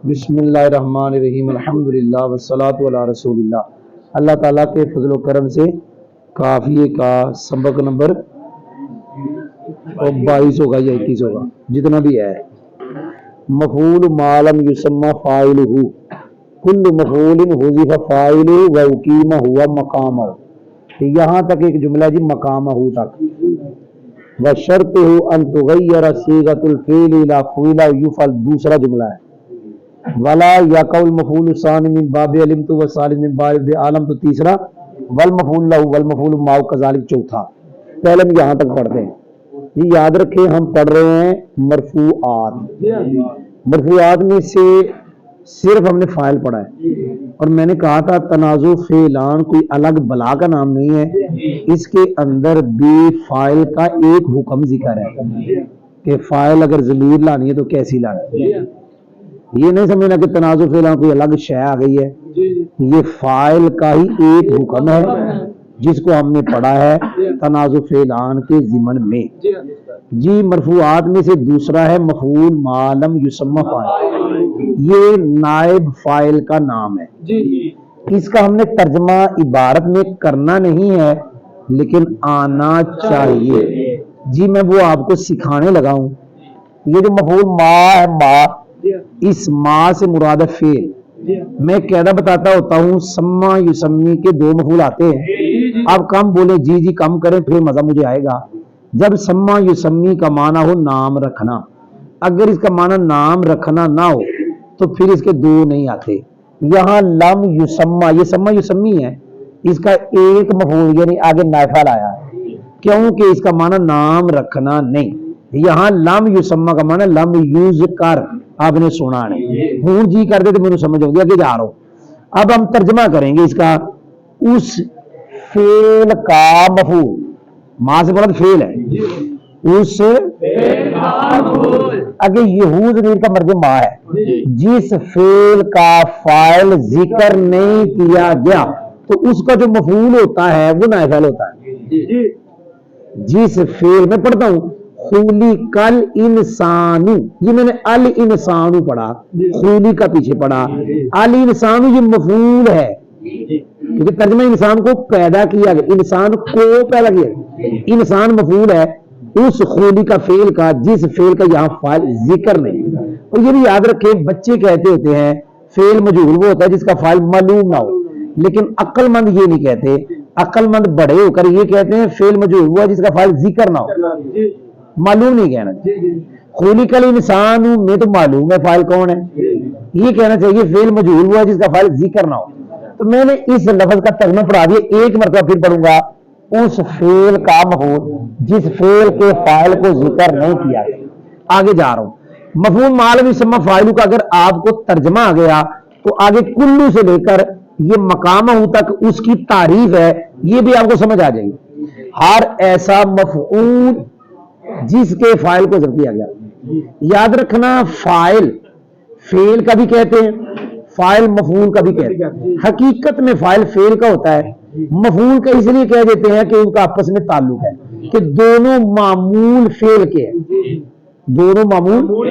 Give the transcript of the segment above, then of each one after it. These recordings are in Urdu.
بسم اللہ الرحمن الرحیم الحمدللہ والصلاة علی رسول اللہ۔ اللہ تعالیٰ کے فضل و کرم سے کافیے کا سبق نمبر 22 ہوگا یا 21 ہوگا، جتنا بھی ہے۔ مفعول ما لم یسمى فاعلہ، کل مفعول حذف فاعلہ واقیم ہوا مقامہ۔ یہاں تک ایک جملہ جی مقامہ تک۔ وشرطہ ان تغیر صیغۃ الفعل الی فعل یفعل، دوسرا جملہ ہے۔ ولا یقع المفعول الثانی من باب علمت والثالث من باب عالم، تو تیسرا والمفعول له والمفعول معه كذلك، چوتھا۔ پہلے ہم یہاں تک پڑھتے ہیں جی، یاد رکھیں ہم پڑھ رہے ہیں مرفوعات۔ مرفوعات میں سے صرف ہم نے فاعل پڑھا ہے، اور میں نے کہا تھا تنازع فعلان کوئی الگ بلا کا نام نہیں ہے، اس کے اندر بھی فاعل کا ایک حکم ذکر ہے کہ فاعل اگر ضمیر لانی ہے تو کیسی لانی ہے۔ یہ نہیں سمجھنا کہ تنازع فعلان کوئی الگ شے آ گئی ہے، یہ فاعل کا ہی ایک حکم ہے جس کو ہم نے پڑھا ہے تنازع فعلان کے ضمن میں جی۔ مرفوعات میں سے دوسرا ہے مفعول ما لم یسمى فاعل، یہ نائب فاعل کا نام ہے۔ اس کا ہم نے ترجمہ عبارت میں کرنا نہیں ہے لیکن آنا چاہیے جی، میں وہ آپ کو سکھانے لگا ہوں۔ یہ جو مفعول ما ہے، ما، اس ما سے مراد ہے فعل۔ میں قاعدہ بتاتا ہوتا ہوں، سما یسمی کے دو مفعول آتے ہیں، اب کم بولیں جی جی کم کریں پھر مزہ مجھے آئے گا۔ جب سما یسمی کا معنی ہو نام رکھنا، اگر اس کا معنی نام رکھنا نہ ہو تو پھر اس کے دو نہیں آتے۔ یہاں لم یسما، یہ سما یسمی ہے، اس کا ایک مفعول یعنی آگے نافعل آیا ہے کیونکہ اس کا معنی نام رکھنا نہیں۔ یہاں لم یسما کا معنی لم یوز کر، آپ نے سنا نہیں، ہوں جی کر دے تو مجھے سمجھ آؤں گی، آگے جا رہا ہوں۔ اب ہم ترجمہ کریں گے اس کا، اس فعل کا مفعول، ماں سے مراد فعل ہے، اس اگر یہود ضمیر کا مرجع ماں ہے، جس فعل کا فاعل ذکر نہیں کیا گیا تو اس کا جو مفعول ہوتا ہے وہ نائب فاعل ہوتا ہے۔ جس فعل میں پڑھتا ہوں خلق الانسان، یہ میں نے الانسان پڑھا، خلق کا پیچھے پڑھا، الانسان یہ مفعول ہے کیونکہ ترجمہ انسان کو پیدا کیا گیا، انسان کو پیدا کیا گیا، انسان مفعول ہے اس خلق کا فعل کا جس فعل کا یہاں فاعل ذکر نہیں۔ اور یہ بھی یاد رکھیں، بچے کہتے ہوتے ہیں فعل مجہول وہ ہوتا ہے جس کا فاعل معلوم نہ ہو، لیکن عقل مند یہ نہیں کہتے، عقل مند بڑے ہو کر یہ کہتے ہیں فعل مجہول ہوا جس کا فاعل ذکر نہ ہو، معلوم نہیں کہنا۔ خلق الانسان میں تو معلوم ہے فاعل کون ہے، یہ کہنا چاہیے فعل مجہول ہوا جس کا فاعل ذکر نہ ہو۔ تو میں نے اس لفظ کا ترجمہ پڑھا دیا، ایک مرتبہ پھر پڑھوں گا، اس فعل کا مفعول جس فعل کے فاعل کو ذکر نہیں کیا گیا۔ آگے جا رہا ہوں، مفعول ما لم یسمى فاعل کا اگر آپ کو ترجمہ آ گیا تو آگے کلو سے لے کر یہ مقامہ تک اس کی تعریف ہے، یہ بھی آپ کو سمجھ آ جائے گی۔ ہر ایسا مفعول جس کے فاعل کو ذکر کیا گیا، یاد رکھنا فاعل فعل کا بھی کہتے ہیں، فاعل مفعول کا بھی کہتے ہیں۔ حقیقت میں فاعل فعل کا ہوتا ہے، مفعول کا اس لیے کہہ دیتے ہیں کہ ان کا آپس میں تعلق ہے کہ دونوں معمول فعل کے ہیں، دونوں معمول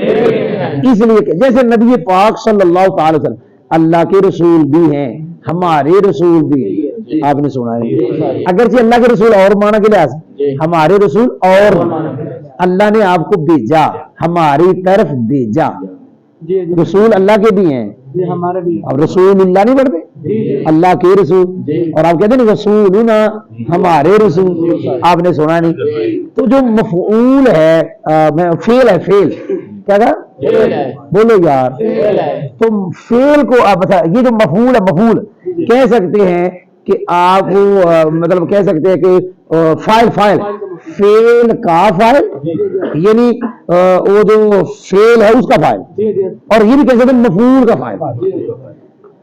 اس لیے کہ جیسے نبی پاک صلی اللہ تعالی وسلم اللہ کے رسول بھی ہیں، ہمارے رسول بھی ہیں، آپ نے سنا ہے، اگرچہ اللہ کے رسول اور معنی کے لحاظ ہمارے رسول اور اللہ نے آپ کو بھیجا، ہماری طرف بھیجا، رسول اللہ کے بھی ہیں اور رسول اللہ نہیں پڑھتے، اللہ کے رسول، اور آپ کہتے ہیں رسولنا ہمارے رسول، آپ نے سنا نہیں۔ تو جو مفعول ہے فعل ہے، فعل کیا تھا بولو یار، تو فعل کو آپ یہ جو مفعول ہے، مفعول کہہ سکتے ہیں کہ آپ مطلب کہہ سکتے ہیں کہ فاعل، فاعل فعل کا فاعل یعنی وہ جو فعل ہے اس کا فاعل، اور یہ بھی کہہ سکتے ہیں مفعول کا فاعل،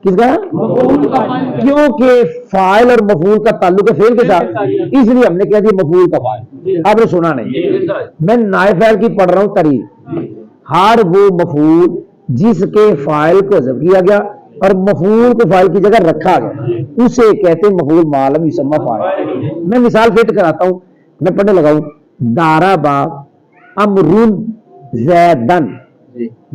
کس کا؟ کیونکہ فاعل اور مفعول کا تعلق ہے فعل کے ساتھ، اس لیے ہم نے کہہ دیا مفعول کا فاعل۔ آپ نے سنا نہیں، میں نائب فاعل کی پڑھ رہا ہوں تعریف، ہر وہ مفعول جس کے فاعل کو حذف کیا گیا اور مفعول کو فاعل کی جگہ رکھا گیا اسے کہتے ہیں مفعول ما لم یسمى فاعل۔ میں مثال فٹ کراتا ہوں، میں پڑھنے لگا ہوں، دارا با امرن زیدن،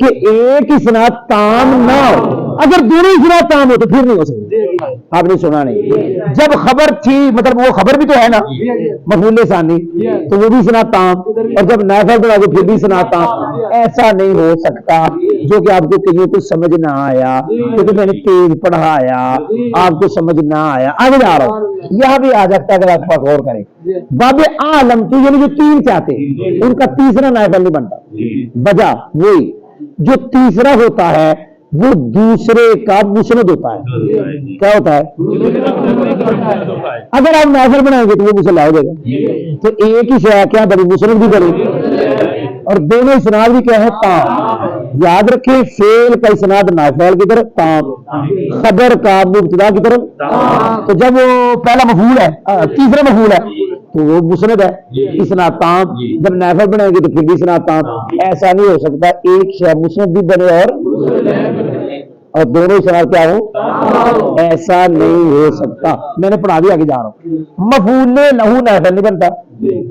کہ ایک اسناد تام نہ ہو. اگر دونوں اسناد تام ہو تو پھر نہیں ہو سکتے. آپ نے سنا نہیں؟ جب خبر تھی مطلب وہ خبر بھی تو ہے نا مفعول ثانی تو وہ بھی اسناد تام, اور جب نائب فاعل بنا کے پھر بھی اسناد تام. ایسا نہیں ہو سکتا جو کہ آپ کو کہیں کچھ سمجھ نہ آیا کیونکہ میں نے تیز پڑھایا آپ کو سمجھ نہ آیا. آگے جا رہا ہوں, یہاں بھی آ جاتا ہے اگر آپ پر غور کریں. باب عالم تو یعنی جو تین چاہتے ہیں ان کا تیسرا نائب فاعل نہیں بنتا. وجہ وہی جو تیسرا ہوتا ہے وہ دوسرے کا مسند ہوتا ہے. کیا ہوتا ہے؟ اگر آپ نائب فاعل بنائیں گے تو وہ مسلح ہو جائے گا. تو ایک ہی شے کیا بنی, مسند بھی بنی اور دونوں اسناد بھی کیا ہے تام. یاد رکھیں فعل کا اسناد نائب فاعل کی طرف تام, خبر کا مبتدا کی طرف. تو جب وہ پہلا مفعول ہے تیسرا مفعول ہے تو وہ مسند ہے اسناد تام. جب نائب فاعل بنائیں گے تو پھر بھی اسناد تام. ایسا نہیں ہو سکتا ایک شے مسند بھی بنے اور دونوں اسناد کیا ہو, ایسا نہیں ہو سکتا. میں نے پڑھا دیا, آگے جا رہا ہوں. مفعول لہو نائب فاعل نہیں بنتا,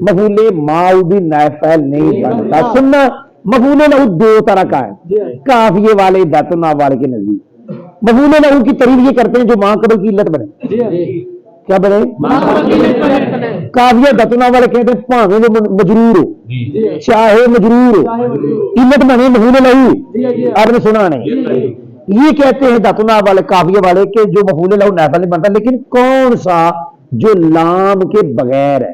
مفعول ماؤ بھی نائب فاعل نہیں بنتا. سننا, مفعول لہو دو طرح کا ہے, کافیے والے داتنا والے کے نزدیک. مفعول لہو کی تعریف یہ کرتے ہیں جو ماں قبل کی علت بنے. کیا بنے؟ کافیہ داتنا والے کہتے ہیں پاویں وہ مجرور ہو چاہے مجرور ہو علت بنے مفعول لہو. آپ نے سنا نہیں؟ یہ کہتے ہیں داتنا والے کافیہ والے کہ جو مفعول لہو نائب فاعل نہیں بنتا, لیکن کون سا جو لام کے بغیر ہے.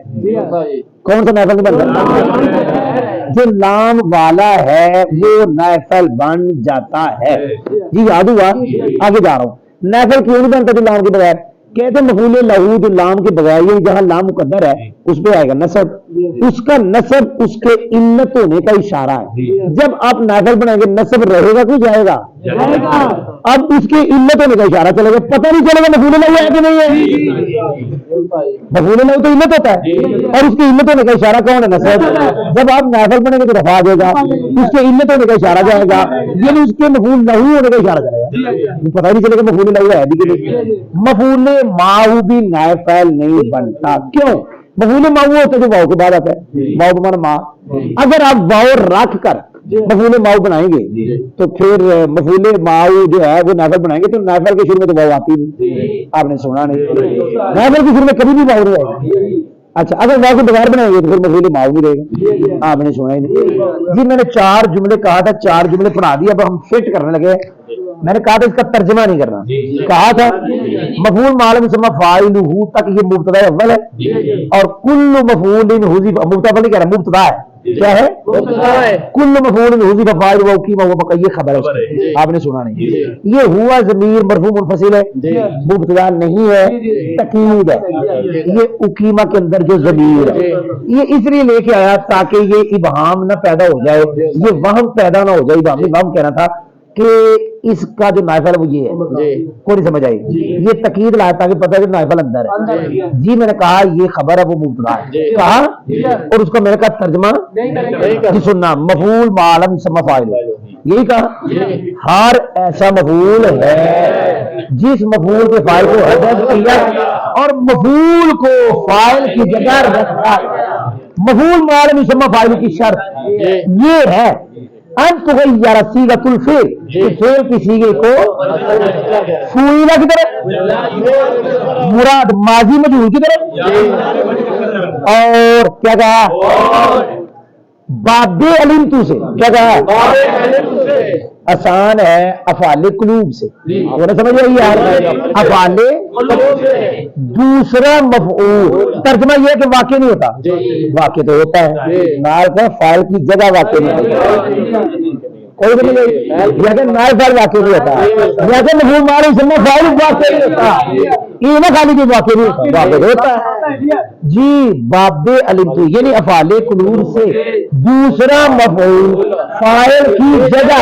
کون سا نائب فاعل نہیں بنتا؟ جو لام والا ہے وہ نائب فاعل بن جاتا ہے. جی یاد ہوا؟ آگے جا رہا ہوں. نائب فاعل کیوں نہیں بنتا جو لام کے بغیر؟ کہتے ہیں مفعول لہو جو لام کے بغیر یہ جہاں لام مقدر ہے اس پہ آئے گا نصب. اس کا نصب اس کے علت ہونے کا اشارہ ہے. جب آپ نائب فاعل بنائیں گے نصب رہے گا کہ جائے گا؟ اب اس کے علت ہونے کا اشارہ چلے گا, پتہ نہیں چلے گا مفعول لہو ہے کہ نہیں ہے. مفعول لہو تو علت ہوتا ہے اور اس کے علت ہونے کا اشارہ کون ہے؟ نصب. جب آپ نائب فاعل بنیں گے تو رفع دے گا, اس کے علت ہونے کا اشارہ جائے گا, یعنی اس کے مفعول لہو ہونے کا اشارہ چلے گا. پتہ نہیں چلے گا مفعول لہو ہے بھی کہ نہیں. مفعول ماؤ بھی نائب فاعل نہیں بنتا. کیوں؟ مفعول ماؤ ہوتا ہے جو واؤ کے بعد آتا ہے, واؤ بمانا ماں. اگر آپ واؤ رکھ کر مفعول ماؤ بنائیں گے تو پھر مفعول ماؤ جو ہے وہ نائب فاعل بنائیں گے تو نائب فاعل کے شروع میں تو واؤ آتی نہیں. آپ نے سنا نہیں؟ نائب فاعل کے شروع میں کبھی بھی واؤ نہیں آئے گا. اچھا اگر واؤ کے بغیر بنائیں گے تو پھر مفعول ماؤ نہیں رہے گا. آپ نے سنا ہی نہیں؟ جی میں نے 4 جملے کہا تھا, 4 جملے پڑھا دیے, اب ہم فٹ کرنے لگے. میں نے کہا تھا اس کا ترجمہ نہیں کرنا, کہا تھا مفعول معلوم اسم فاعلہ تک یہ مبتدا اول ہے اور کل مفعول حذف, مبتدا نہیں کہہ رہا مبتدا ہے. کیا ہے؟ کل مفعول حذف فاعلہ وقیم وبقى, یہ خبر ہے. آپ نے سنا نہیں؟ یہ ہوا ضمیر مرفوع منفصل ہے, مبتدا نہیں ہے, تاکید ہے. یہ اقیمہ کے اندر جو ضمیر ہے یہ اس لیے لے کے آیا تاکہ یہ ابہام نہ پیدا ہو جائے, یہ وہم پیدا نہ ہو جائے. ابہام کہنا تھا کہ اس کا جو نائب فاعل وہ یہ ہے, کوئی نہیں سمجھ آئی. یہ تاکید لایا تاکہ پتہ ہے کہ نائب فاعل اندر ہے. جی میں نے کہا یہ خبر ہے وہ مبتدا ہے, کہا اور اس کا میں نے کہا ترجمہ نہیں سننا. مفعول معلوم اسم فاعل, یہی کہا. ہر ایسا مفعول ہے جس مفعول کے فاعل کو حذف کیا اور مفعول کو فاعل کی جگہ رکھا. مفعول معلوم اسم فاعل کی شرط یہ ہے ان تغیر صیغۃ الفعل, کہ فعل کی صیغے کو فعیلہ کی طرف مراد ماضی مجہول کی طرف اور کیا کہا باب علمتو سے, کیا کہا آسان ہے افعال قلوب سے. سمجھ رہی یار, افعال دوسرا مفعول. ترجمہ یہ ہے کہ واقع نہیں ہوتا, واقع تو ہوتا ہے, نائب فاعل کی جگہ واقع نہیں ہوتا. کوئی بھی نہیں, نائب فاعل واقع نہیں ہوتا, جیسے مفعول معلوم اسم فاعل واقع نہیں ہوتا. یہ نہ خالی کہ واقع نہیں ہوتا, واقع ہوتا ہے. جی باب علمتو یعنی افعال قلوب سے دوسرا مفعول فاعل کی جگہ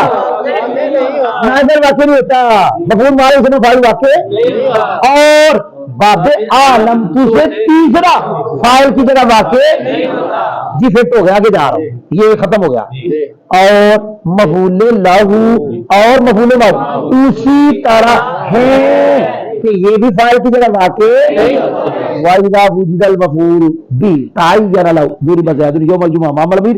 نائب واقع نہیں ہوتا, مفعول معلوم اسم فاعل واقع. اور باب علمتو سے تیسرا فاعل کی جگہ واقع. جی فٹ ہو گیا, آگے جا رہا ہوں, یہ ختم ہو گیا. اور مفعول لہو اور مفعول ماؤ اسی طرح ہے کہ یہ بھی فاعل کی جگہ واقع. وَإِذَا وُجِدَ الْمَفْعُولُ بِهِ تَعَيَّنَ لَهُ ضُرِبَ زَيْدٌ يَوْمَ الْجُمْعَةِ مَعَ الْأَمِيرِ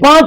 5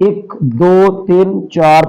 1 2 3 4